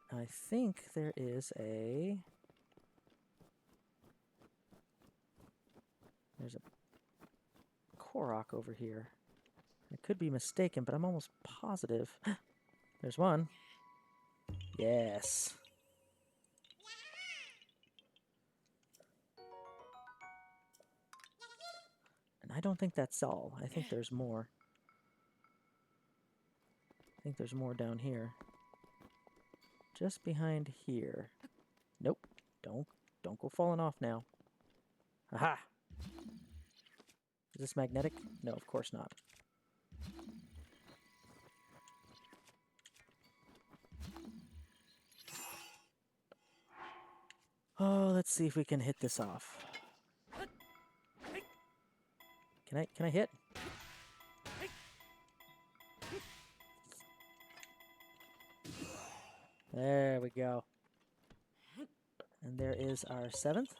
I think there is a... There's a Korok over here. I could be mistaken, but I'm almost positive. There's one. Yes. And I don't think that's all. I think there's more. I think there's more down here. Just behind here. Nope. Don't go falling off now. Aha! Is this magnetic? No, of course not. Oh, let's see if we can hit this off. Can I hit? There we go. And there is our 7th.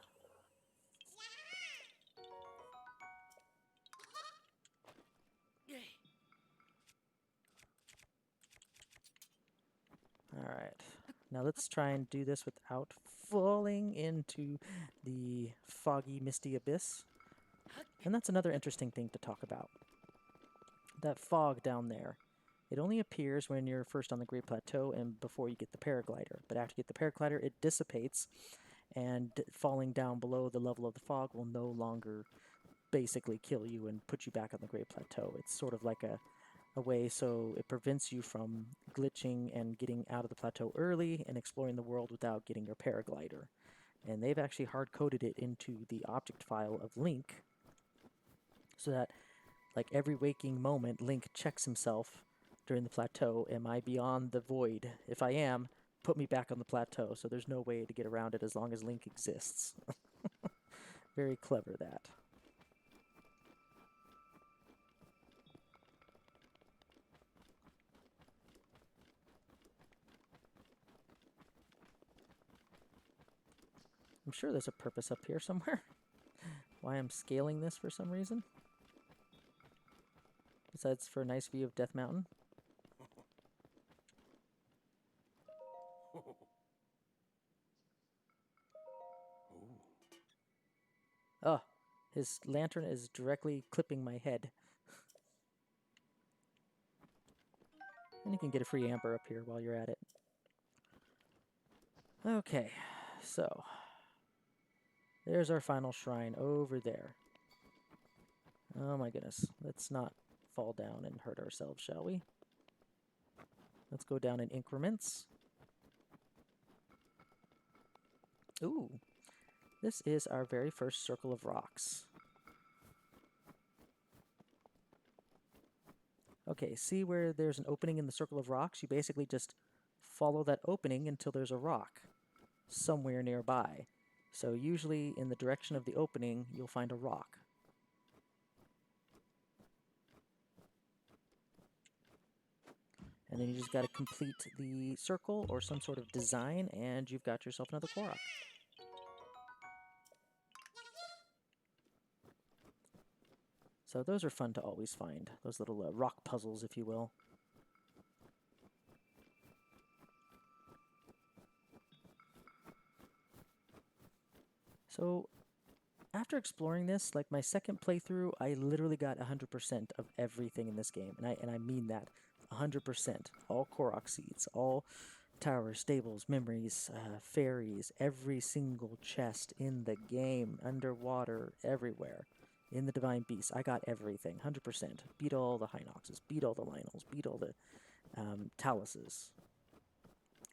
Alright. Now let's try and do this without falling into the foggy, misty abyss. And that's another interesting thing to talk about. That fog down there. It only appears when you're first on the Great Plateau and before you get the paraglider. But after you get the paraglider, it dissipates, and falling down below the level of the fog will no longer basically kill you and put you back on the Great Plateau. It's sort of like a way so it prevents you from glitching and getting out of the plateau early and exploring the world without getting your paraglider. And they've actually hard-coded it into the object file of Link so that, like, every waking moment, Link checks himself during the plateau. Am I beyond the void? If I am, put me back on the plateau. So there's no way to get around it as long as Link exists. Very clever, that. I'm sure there's a purpose up here somewhere. Why I'm scaling this for some reason. Besides for a nice view of Death Mountain. Oh, his lantern is directly clipping my head. And you can get a free amber up here while you're at it. Okay, so there's our final shrine over there. Oh my goodness, let's not fall down and hurt ourselves, shall we? Let's go down in increments. Ooh, this is our very first circle of rocks. Okay, see where there's an opening in the circle of rocks? You basically just follow that opening until there's a rock somewhere nearby. So usually in the direction of the opening, you'll find a rock. And then you just got to complete the circle or some sort of design, and you've got yourself another Korok. So those are fun to always find. Those little rock puzzles, if you will. So after exploring this, like my second playthrough, I literally got 100% of everything in this game. And I mean that. 100%. All Korok seeds, all towers, stables, memories, fairies, every single chest in the game, underwater, everywhere. In the Divine Beast, I got everything, 100%. Beat all the Hinoxes, beat all the Lionels, beat all the Taluses.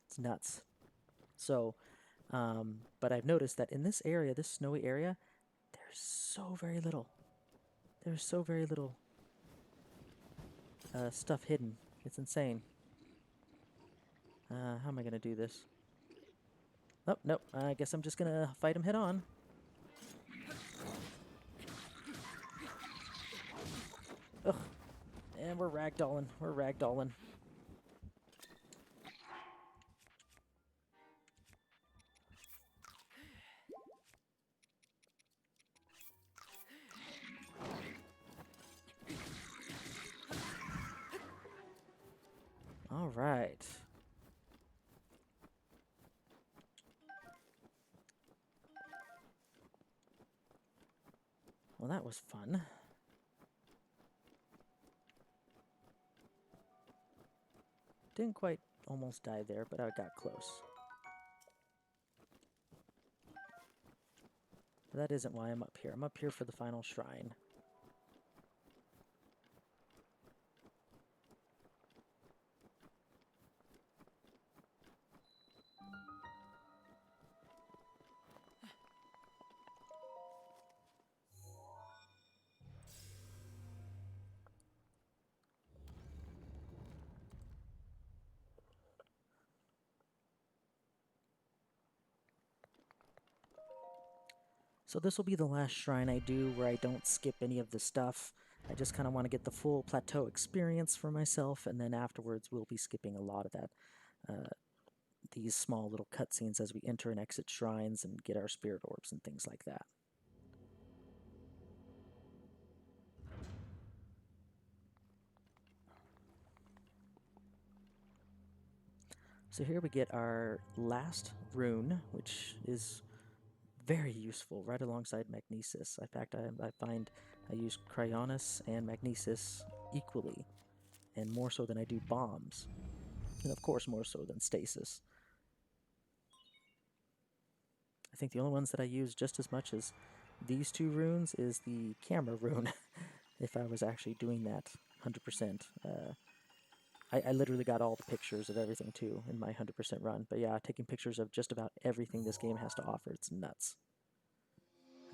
It's nuts. So, but I've noticed that in this area, this snowy area, there's so very little. There's so very little stuff hidden. It's insane. How am I going to do this? Oh, nope. I guess I'm just going to fight him head on. And we're ragdolling. We're ragdolling. All right. Well, that was fun. Didn't quite almost die there, but I got close. But that isn't why I'm up here. I'm up here for the final shrine. So this will be the last shrine I do where I don't skip any of the stuff. I just kind of want to get the full plateau experience for myself, and then afterwards we'll be skipping a lot of that. These small little cutscenes as we enter and exit shrines and get our spirit orbs and things like that. So here we get our last rune, which is very useful right alongside Magnesis. In fact, I find I use Cryonis and Magnesis equally, and more so than I do bombs. And of course, more so than Stasis. I think the only ones that I use just as much as these two runes is the camera rune, if I was actually doing that 100%. I literally got all the pictures of everything, too, in my 100% run. But yeah, taking pictures of just about everything this game has to offer, it's nuts.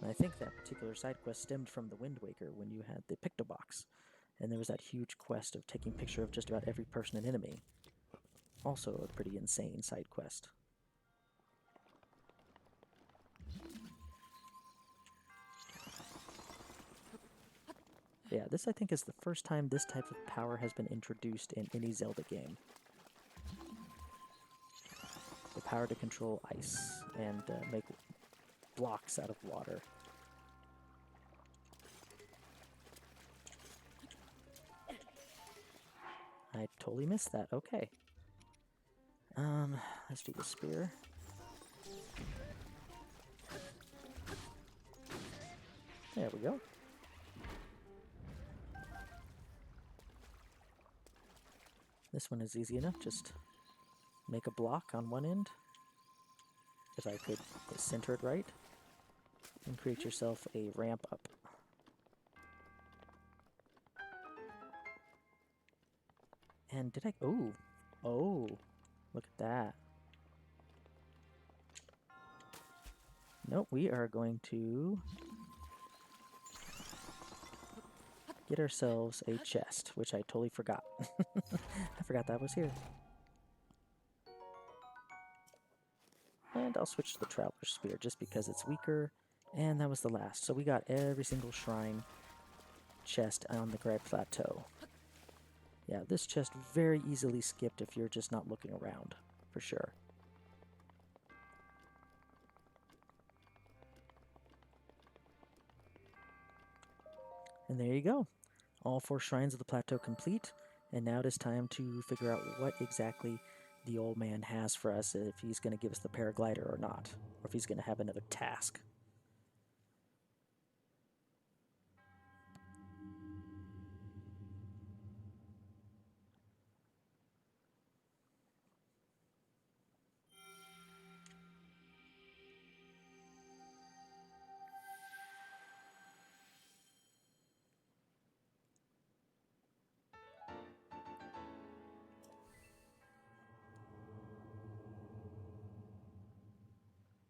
And I think that particular side quest stemmed from the Wind Waker when you had the Pictobox. And there was that huge quest of taking picture of just about every person and enemy. Also a pretty insane side quest. Yeah, this I think is the first time this type of power has been introduced in any Zelda game. The power to control ice and make blocks out of water. I totally missed that. Okay. Let's do the spear. There we go. This one is easy enough. Just make a block on one end. If I could center it right. And create yourself a ramp up. And did I... Oh! Oh! Look at that. Nope, we are going to get ourselves a chest, which I totally forgot. I forgot that was here. And I'll switch to the Traveler's Spear just because it's weaker. And that was the last. So we got every single shrine chest on the Great Plateau. Yeah, this chest very easily skipped if you're just not looking around, for sure. And there you go. All 4 shrines of the plateau complete. And now it is time to figure out what exactly the old man has for us, if he's going to give us the paraglider or not, or if he's going to have another task.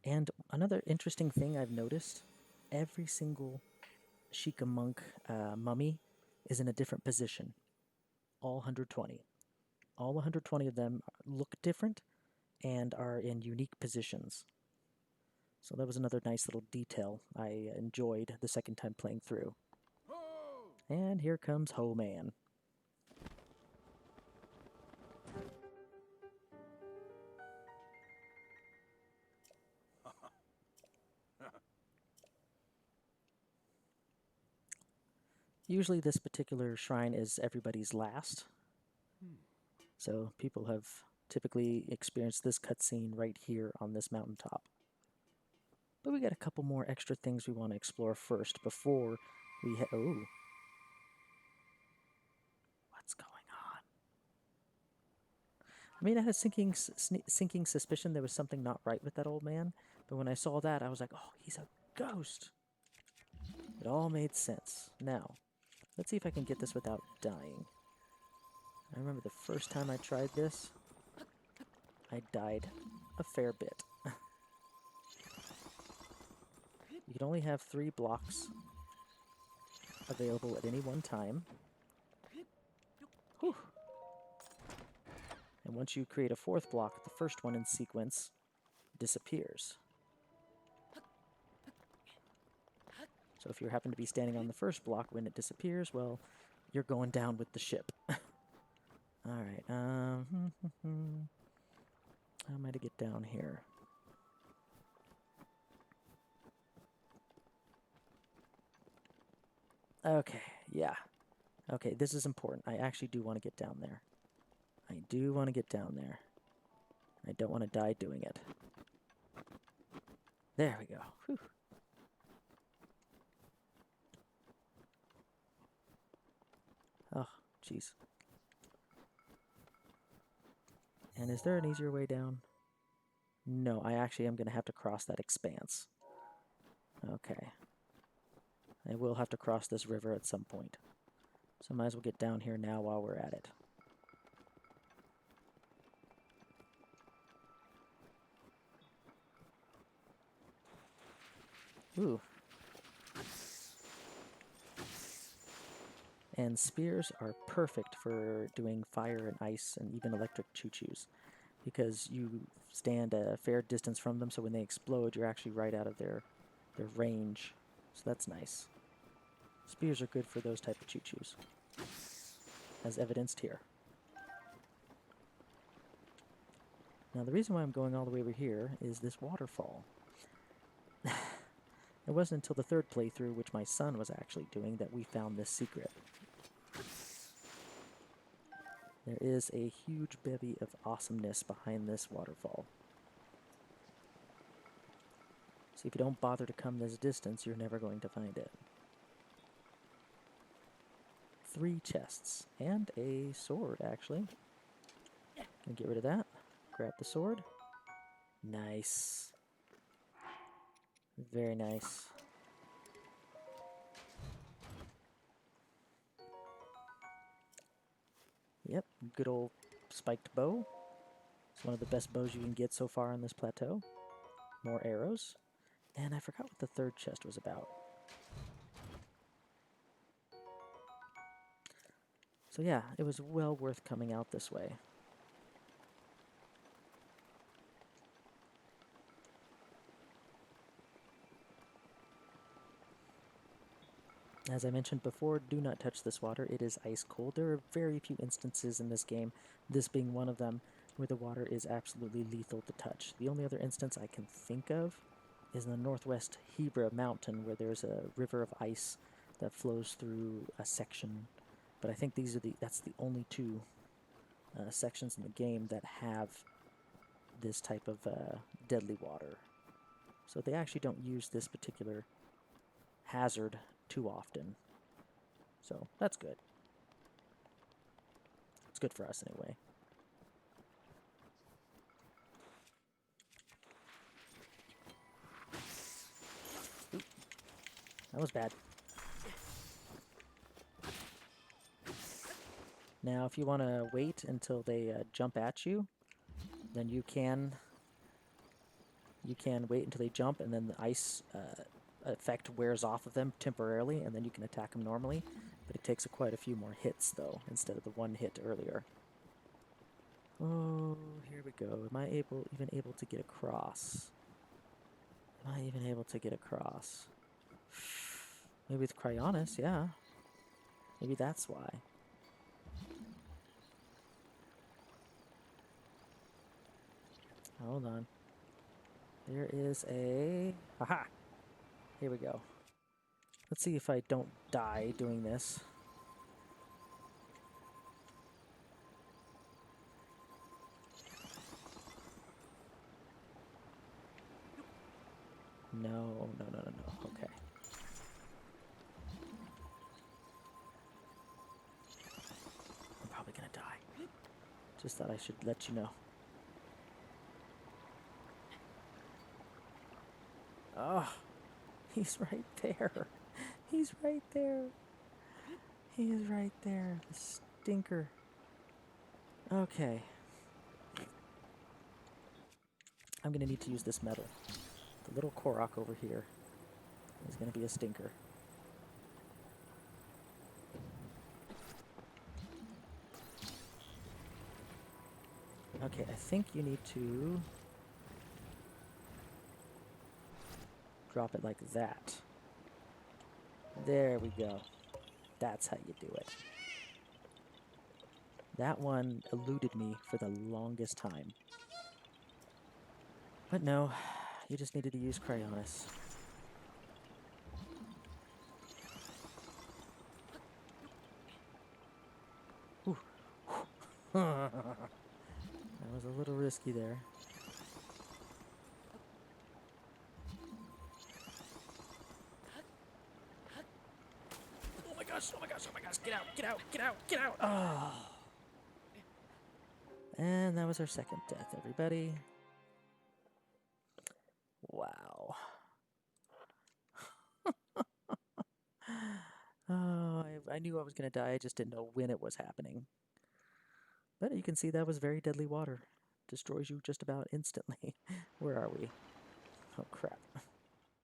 And another interesting thing I've noticed, every single Sheikah monk mummy is in a different position. All 120. All 120 of them look different and are in unique positions. So that was another nice little detail I enjoyed the second time playing through. And here comes Ho Man. Usually this particular shrine is everybody's last. So people have typically experienced this cutscene right here on this mountaintop. But we got a couple more extra things we want to explore first before we head... Oh. What's going on? I mean, I had a sinking suspicion there was something not right with that old man. But when I saw that, I was like, oh, he's a ghost. It all made sense. Now, let's see if I can get this without dying. I remember the first time I tried this, I died a fair bit. You can only have 3 blocks available at any one time. Whew. And once you create a 4th block, the first one in sequence disappears. So if you happen to be standing on the first block when it disappears, well, you're going down with the ship. Alright, how am I to get down here? Okay, yeah. Okay, this is important. I actually do want to get down there. I do want to get down there. I don't want to die doing it. There we go. Whew. Oh, jeez. And is there an easier way down? No, I actually am going to have to cross that expanse. Okay. I will have to cross this river at some point. So might as well get down here now while we're at it. Ooh. And spears are perfect for doing fire and ice and even electric choo-choos, because you stand a fair distance from them, so when they explode, you're actually right out of their range. So that's nice. Spears are good for those type of choo-choos, as evidenced here. Now the reason why I'm going all the way over here is this waterfall. It wasn't until the 3rd playthrough, which my son was actually doing, that we found this secret. There is a huge bevy of awesomeness behind this waterfall. So if you don't bother to come this distance, you're never going to find it. 3 chests, and a sword, actually. Gonna get rid of that. Grab the sword. Nice. Very nice. Yep, good old spiked bow. It's one of the best bows you can get so far on this plateau. More arrows. And I forgot what the 3rd chest was about. So yeah, it was well worth coming out this way. As I mentioned before, do not touch this water. It is ice cold. There are very few instances in this game, this being one of them, where the water is absolutely lethal to touch. The only other instance I can think of is in the northwest Hebra mountain, where there's a river of ice that flows through a section. But I think that's the only 2 sections in the game that have this type of deadly water. So they actually don't use this particular hazard too often. So that's good. It's good for us anyway. Ooh, that was bad. Now, if you want to wait until they jump at you, then you can wait until they jump, and then the ice effect wears off of them temporarily, and then you can attack them normally. But it takes quite a few more hits, though, instead of the 1 hit earlier. Oh, here we go. Am I even able to get across? Am I even able to get across? Maybe with Cryonis, yeah. Maybe that's why. Hold on. There is a... Aha! Here we go. Let's see if I don't die doing this. No. Okay. I'm probably gonna die. Just thought I should let you know. Oh, he's right there. He's right there. He is right there. The stinker. Okay. I'm gonna need to use this metal. The little Korok over here is gonna be a stinker. Okay, I think you need to drop it like that. There we go. That's how you do it. That one eluded me for the longest time. But no, you just needed to use Cryonis. That was a little risky there. Oh my gosh, get out. Oh. And that was our second death, everybody. Wow. Oh, I knew I was going to die. I just didn't know when it was happening. But you can see that was very deadly water. Destroys you just about instantly. Where are we? Oh, crap.